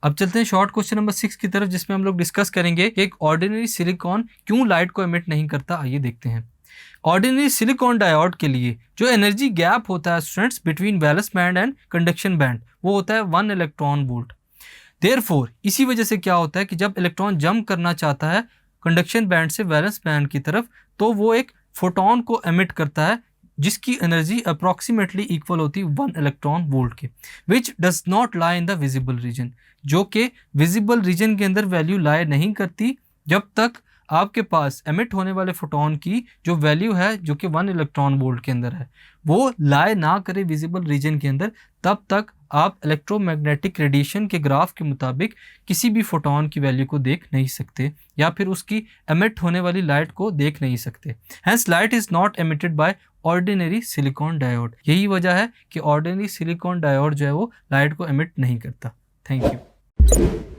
अब चलते हैं शॉर्ट क्वेश्चन नंबर 6 की तरफ, जिसमें हम लोग डिस्कस करेंगे कि एक ऑर्डिनरी सिलिकॉन क्यों लाइट को एमिट नहीं करता। आइए देखते हैं। ऑर्डिनरी सिलिकॉन डायोड के लिए जो एनर्जी गैप होता है students between valence band and conduction band, वो होता है 1 इलेक्ट्रॉन वोल्ट। देयरफॉर इसी वजह से क्या होता है कि जब इलेक्ट्रॉन जंप करना चाहता है कंडक्शन बैंड से वैलेंस बैंड की तरफ, तो वो एक फोटोन को एमिट करता है जिसकी एनर्जी अप्रॉक्सीमेटली इक्वल होती है 1 इलेक्ट्रॉन वोल्ट के, which does not lie in the visible region, जो कि विजिबल रीजन के अंदर वैल्यू लाई नहीं करती जब तक आपके पास एमिट होने वाले फोटोन की जो वैल्यू है जो कि 1 इलेक्ट्रॉन वोल्ट के अंदर है वो लाई ना करे विजिबल रीजन के अंदर, तब तक आप इलेक्ट्रोमैग्नेटिक रेडिएशन के ग्राफ के मुताबिक किसी भी फोटोन की वैल्यू को देख नहीं सकते या फिर उसकी एमिट होने वाली लाइट को देख नहीं सकते। Hence light is not emitted by ordinary silicon diode. यही वजह है कि ऑर्डिनरी सिलिकॉन डायोड जो है वो लाइट को एमिट नहीं करता। Thank you.